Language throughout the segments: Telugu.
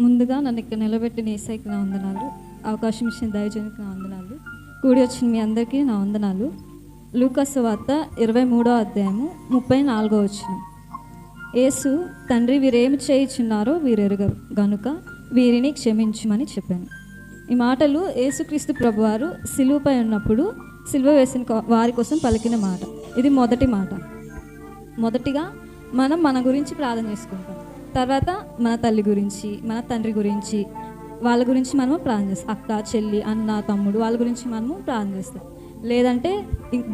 ముందుగా నన్ను ఇక్కడ నిలబెట్టిన యేసయ్యకి నా వందనాలు. అవకాశం ఇచ్చిన దైవజనునికి నా వందనాలు. కూడి వచ్చిన మీ అందరికీ నా వందనాలు. లూకా సువార్త 23వ అధ్యాయము 34వ వచనం. యేసు, తండ్రి వీరేమి చేయుచున్నారో వీరెరుగరు గనుక వీరిని క్షమించుమని చెప్పాను. ఈ మాటలు యేసుక్రీస్తు ప్రభువారు సిలువపై ఉన్నప్పుడు సిలువ వేసిన వారి కోసం పలికిన మాట. ఇది మొదటి మాట. మొదటిగా మనం మన గురించి ప్రార్థన చేసుకుంటాం. తర్వాత మన తల్లి గురించి, మన తండ్రి గురించి, వాళ్ళ గురించి మనము ప్రార్థన చేస్తాం. అక్క, చెల్లి, అన్న, తమ్ముడు వాళ్ళ గురించి మనము ప్రార్థన చేస్తాం. లేదంటే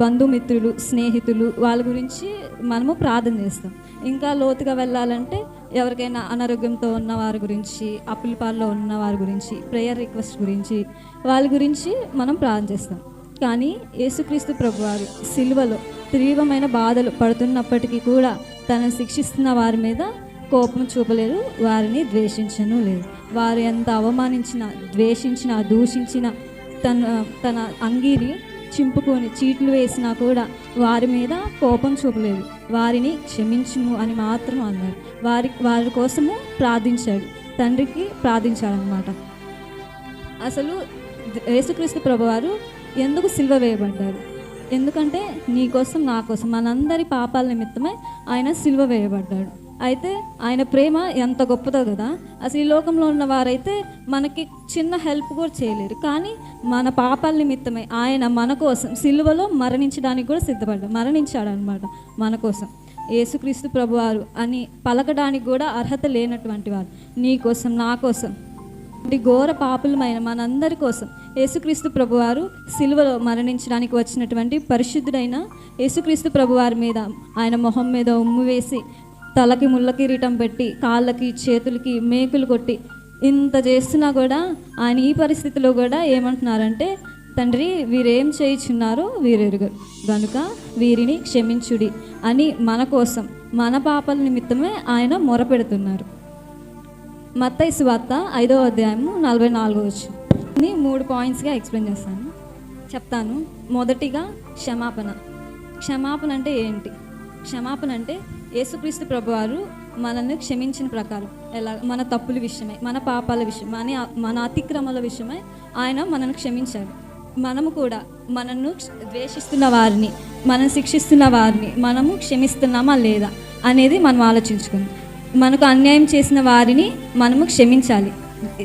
బంధుమిత్రులు, స్నేహితులు వాళ్ళ గురించి మనము ప్రార్థన చేస్తాం. ఇంకా లోతుగా వెళ్ళాలంటే ఎవరికైనా అనారోగ్యంతో ఉన్న వారి గురించి, అప్పులపాల్లో ఉన్న వారి గురించి, ప్రేయర్ రిక్వెస్ట్ గురించి, వాళ్ళ గురించి మనం ప్రార్థన చేస్తాం. కానీ యేసుక్రీస్తు ప్రభువారు సిలువలో తీవ్రమైన బాధలు పడుతున్నప్పటికీ కూడా తనను శిక్షిస్తున్న వారి మీద కోపం చూపలేదు, వారిని ద్వేషించను లేదు. వారు ఎంత అవమానించిన, ద్వేషించిన, దూషించిన, తన అంగీని చింపుకొని చీట్లు వేసినా కూడా వారి మీద కోపం చూపలేదు. వారిని క్షమించుము అని మాత్రం అన్నారు. వారి కోసము ప్రార్థించాడు, తండ్రికి ప్రార్థించాడనమాట. అసలు యేసుక్రీస్తు ప్రభువారు ఎందుకు సిలువ వేయబడ్డారు? ఎందుకంటే నీ కోసం, నా కోసం, మనందరి పాపాల నిమిత్తమే ఆయన సిలువ వేయబడ్డాడు. అయితే ఆయన ప్రేమ ఎంత గొప్పదో కదా. అసలు ఈ లోకంలో ఉన్న వారైతే మనకి చిన్న హెల్ప్ కూడా చేయలేరు. కానీ మన పాపాల నిమిత్తమే ఆయన మన కోసం సిలువలో మరణించడానికి కూడా మరణించాడు అనమాట మన కోసం. యేసుక్రీస్తు ప్రభువారు అని పలకడానికి కూడా అర్హత లేనటువంటి వారు నీ కోసం, నా కోసం, ఘోర పాపులమైన మనందరి కోసం యేసుక్రీస్తు ప్రభువారు సిలువలో మరణించడానికి వచ్చినటువంటి పరిశుద్ధుడైన యేసుక్రీస్తు ప్రభువారి మీద ఆయన మొహం మీద ఉమ్ము వేసి, తలకి ముళ్ళ కిరీటం పెట్టి, కాళ్ళకి చేతులకి మేకులు కొట్టి ఇంత చేస్తున్నా కూడా ఆయన ఈ పరిస్థితిలో కూడా ఏమంటున్నారంటే, తండ్రి వీరేం చేయుచున్నారో వీరెరుగరు గనుక వీరిని క్షమించుడి అని మన కోసం, మన పాపాల నిమిత్తమే ఆయన మొరపెడుతున్నారు. మత్తయి సువార్త 5వ అధ్యాయము 44వ వచనం. 3 పాయింట్స్గా ఎక్స్ప్లెయిన్ చెప్తాను. మొదటిగా క్షమాపణ. క్షమాపణ అంటే ఏంటి? క్షమాపణ అంటే యేసుక్రీస్తు ప్రభువారు మనల్ని క్షమించిన ప్రకారం, ఎలా మన తప్పుల విషయమై, మన పాపాల విషయం, మన అతిక్రమాల విషయమై ఆయన మనల్ని క్షమించాడు. మనము కూడా మనల్ని ద్వేషిస్తున్న వారిని, మనం శిక్షిస్తున్న వారిని మనము క్షమిస్తున్నామా లేదా అనేది మనం ఆలోచించుకుందాం. మనకు అన్యాయం చేసిన వారిని మనము క్షమించాలి.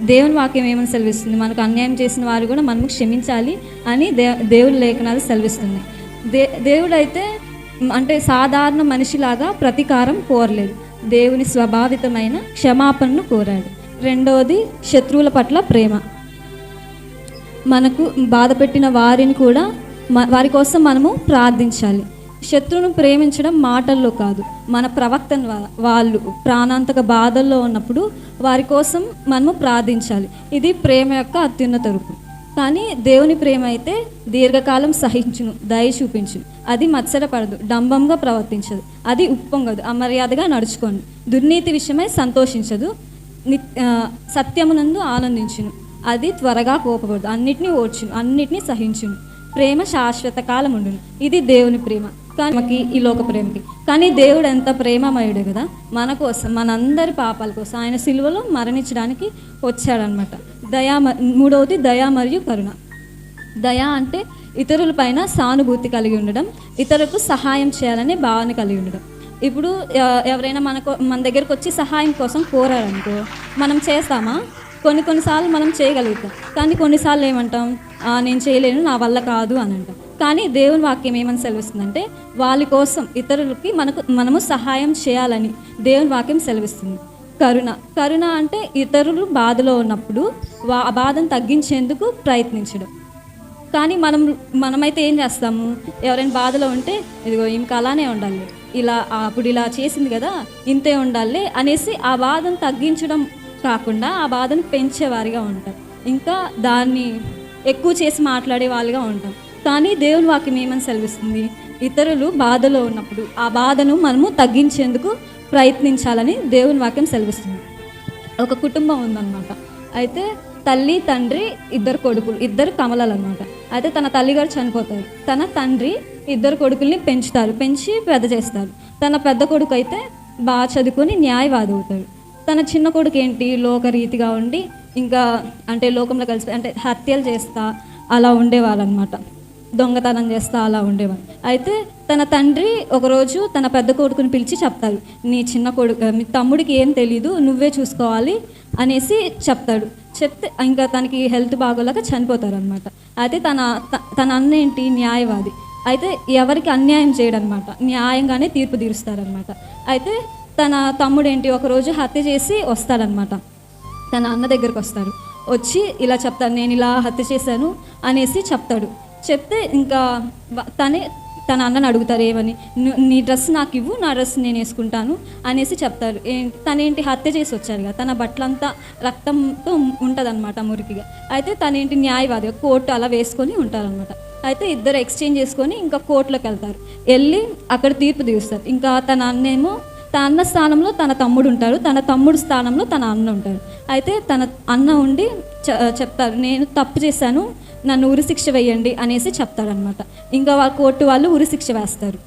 దేవుని వాక్యం ఏమని సెలవిస్తుంది? మనకు అన్యాయం చేసిన వారు కూడా మనము క్షమించాలి అని దేవుని లేఖనాలు సెలవిస్తుంది. దేవుడైతే అంటే సాధారణ మనిషిలాగా ప్రతీకారం కోరలేదు. దేవుని స్వభావితమైన క్షమాపణను కోరాడు. రెండవది శత్రువుల పట్ల ప్రేమ. మనకు బాధ పెట్టిన వారిని కూడా వారి కోసం మనము ప్రార్థించాలి. శత్రువును ప్రేమించడం మాటల్లో కాదు, మన ప్రవక్తన వాళ్ళు ప్రాణాంతక బాధల్లో ఉన్నప్పుడు వారి కోసం మనము ప్రార్థించాలి. ఇది ప్రేమ యొక్క అత్యున్నత రూపం. కానీ దేవుని ప్రేమ అయితే దీర్ఘకాలం సహించును, దయ చూపించును. అది మత్సరపడదు, డంబంగా ప్రవర్తించదు, అది ఉప్పొంగదు, అమర్యాదగా నడుచుకోండి, దుర్నీతి విషయమై సంతోషించదు, సత్యమునందు ఆనందించును, అది త్వరగా కోపపడదు, అన్నిటినీ ఓర్చును, అన్నిటినీ సహించును. ప్రేమ శాశ్వత కాలం ఉండును. ఇది దేవుని ప్రేమ. కానీ ఈ లోక ప్రేమకి. కానీ దేవుడు ఎంత ప్రేమమయుడు కదా, మన కోసం, మనందరి పాపాల కోసం ఆయన సిలువలో మరణించడానికి వచ్చాడనమాట. మూడవది దయ మరియు కరుణ. దయ అంటే ఇతరుల పైన సానుభూతి కలిగి ఉండడం, ఇతరులకు సహాయం చేయాలనే భావన కలిగి ఉండడం. ఇప్పుడు ఎవరైనా మన దగ్గరకు వచ్చి సహాయం కోసం కోరారనుకో, మనం చేస్తామా? కొన్నిసార్లు మనం చేయగలుగుతాం, కానీ కొన్నిసార్లు ఏమంటాం, నేను చేయలేను, నా వల్ల కాదు అని అంటాం. కానీ దేవుని వాక్యం ఏమని సెలవిస్తుందంటే, వాళ్ళ కోసం, ఇతరులకి మనము సహాయం చేయాలని దేవుని వాక్యం సెలవిస్తుంది. కరుణ అంటే ఇతరులు బాధలో ఉన్నప్పుడు ఆ బాధను తగ్గించేందుకు ప్రయత్నించడం. కానీ మనమైతే ఏం చేస్తాము? ఎవరైనా బాధలో ఉంటే, ఇదిగో ఇంకా అలానే ఉండాలి, అప్పుడు ఇలా చేసింది కదా, ఇంతే ఉండాలి అనేసి ఆ బాధను తగ్గించడం కాకుండా ఆ బాధను పెంచేవారిగా ఉంటారు, ఇంకా దాన్ని ఎక్కువ చేసి మాట్లాడే వాళ్ళుగా ఉంటాం. కానీ దేవుని వాక్యం ఏమని సెలవిస్తుంది? ఇతరులు బాధలో ఉన్నప్పుడు ఆ బాధను మనము తగ్గించేందుకు ప్రయత్నించాలని దేవుని వాక్యం సెలవిస్తుంది. ఒక కుటుంబం ఉందన్నమాట. అయితే తల్లి, తండ్రి, 2 కొడుకులు, 2 కమలాలు అనమాట. అయితే తన తల్లిగారు చనిపోతారు. తన తండ్రి 2 కొడుకుల్ని పెంచి పెద్ద చేస్తారు. తన పెద్ద కొడుకు అయితే బాగా చదువుకొని న్యాయవాది అవుతాడు. తన చిన్న కొడుకు ఏంటి లోకరీతిగా ఉండి ఇంకా అంటే లోకంలో కలిసి అంటే హత్యలు చేస్తా అలా ఉండేవాళ్ళనమాట, దొంగతనం చేస్తా అలా ఉండేవాడు. అయితే తన తండ్రి ఒకరోజు తన పెద్ద కొడుకుని పిలిచి చెప్తాడు, నీ చిన్న కొడుకు మీ తమ్ముడికి ఏం తెలీదు, నువ్వే చూసుకోవాలి అనేసి చెప్తాడు. చెప్తే ఇంకా తనకి హెల్త్ బాగోలేక చనిపోతారనమాట. అయితే తన అన్న ఏంటి న్యాయవాది, అయితే ఎవరికి అన్యాయం చేయడనమాట, న్యాయంగానే తీర్పు తీరుస్తారనమాట. అయితే తన తమ్ముడు ఏంటి ఒకరోజు హత్య చేసి వస్తాడనమాట, తన అన్న దగ్గరికి వస్తాడు. వచ్చి ఇలా చెప్తాడు, నేను ఇలా హత్య చేశాను అనేసి చెప్తాడు. చెప్తే ఇంకా తన అన్నని అడుగుతారు, ఏమని, నీ డ్రెస్ నాకు ఇవ్వు, నా డ్రెస్ నేను వేసుకుంటాను అనేసి చెప్తారు. తనేంటి హత్య చేసి వచ్చారు కదా, తన బట్టలంతా రక్తంతో ఉంటుందన్నమాట మురికిగా. అయితే తనేంటి న్యాయవాదిగా కోర్టు అలా వేసుకొని ఉంటారనమాట. అయితే ఇద్దరు ఎక్స్చేంజ్ చేసుకొని ఇంకా కోర్టులోకి వెళ్తారు. వెళ్ళి అక్కడ తీర్పు తీరుస్తారు. ఇంకా తన అన్న స్థానంలో తన తమ్ముడు ఉంటాడు, తన తమ్ముడు స్థానంలో తన అన్న ఉంటాడు. అయితే తన అన్న ఉండి చెప్తారు, నేను తప్పు చేశాను, నన్ను ఉరిశిక్ష వేయండి అనేసి చెప్తాడనమాట. ఇంకా కోర్టు వాళ్ళు ఉరిశిక్ష వేస్తారు.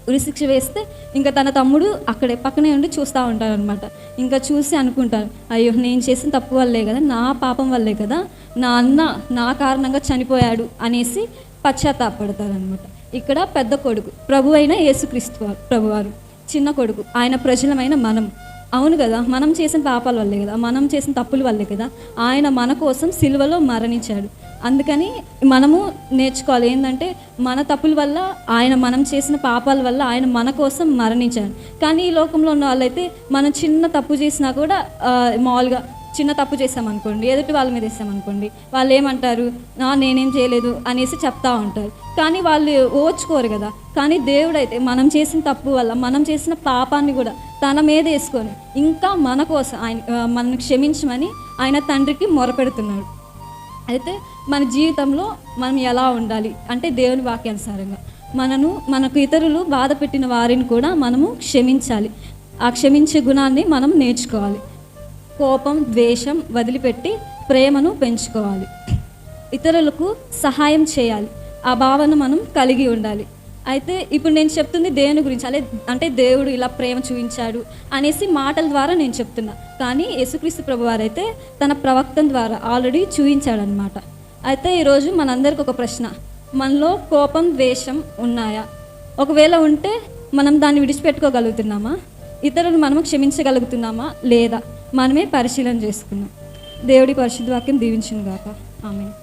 ఉరిశిక్ష వేస్తే ఇంకా తన తమ్ముడు అక్కడే పక్కనే ఉండి చూస్తూ ఉంటారనమాట. ఇంకా చూసి అనుకుంటారు, అయ్యో నేను చేసిన తప్పు వల్లే కదా, నా పాపం వల్లే కదా నా అన్న నా కారణంగా చనిపోయాడు అనేసి పశ్చాత్తాపడతారనమాట. ఇక్కడ పెద్ద కొడుకు ప్రభు అయిన యేసుక్రీస్తు ప్రభువారు, చిన్న కొడుకు ఆయన ప్రజలమైన మనం. అవును కదా, మనం చేసిన పాపాల వల్లే కదా, మనం చేసిన తప్పుల వల్లే కదా ఆయన మన కోసం సిలువలో మరణించాడు. అందుకని మనము నేర్చుకోవాలి ఏంటంటే, మన తప్పుల వల్ల ఆయన, మనం చేసిన పాపాల వల్ల ఆయన మన కోసం మరణించాడు. కానీ ఈ లోకంలో ఉన్న వాళ్ళైతే మనం చిన్న తప్పు చేసినా కూడా మామూలుగా చిన్న తప్పు చేసామనుకోండి, ఎదుటి వాళ్ళ మీద వేసామనుకోండి, వాళ్ళు ఏమంటారు, నేనేం చేయలేదు అనేసి చెప్తా ఉంటారు. కానీ వాళ్ళు ఓర్చుకోరు కదా. కానీ దేవుడైతే మనం చేసిన తప్పు వల్ల, మనం చేసిన పాపాన్ని కూడా తన మీద వేసుకొని ఇంకా మన కోసం మనల్ని క్షమించమని ఆయన తండ్రికి మొరపెడుతున్నాడు. అయితే మన జీవితంలో మనం ఎలా ఉండాలి అంటే, దేవుని వాక్యానుసారంగా మనకు ఇతరులు బాధ పెట్టిన వారిని కూడా మనము క్షమించాలి. ఆ క్షమించే గుణాన్ని మనం నేర్చుకోవాలి. కోపం, ద్వేషం వదిలిపెట్టి ప్రేమను పెంచుకోవాలి. ఇతరులకు సహాయం చేయాలి, ఆ భావన మనం కలిగి ఉండాలి. అయితే ఇప్పుడు నేను చెప్తుంది దేవుని గురించి, అంటే దేవుడు ఇలా ప్రేమ చూపించాడు అనేసి మాటల ద్వారా నేను చెప్తున్నా. కానీ యేసుక్రీస్తు ప్రభువారైతే తన ప్రవక్త ద్వారా ఆల్రెడీ చూపించాడనమాట. అయితే ఈరోజు మనందరికి ఒక ప్రశ్న, మనలో కోపం, ద్వేషం ఉన్నాయా? ఒకవేళ ఉంటే మనం దాన్ని విడిచిపెట్టుకోగలుగుతున్నామా? ఇతరులు మనము క్షమించగలుగుతున్నామా లేదా? మనమే పరిశీలన చేసుకున్నాం. దేవుడి పరిశుద్ధ వాక్యం దీవించును గాక. ఆమేన్.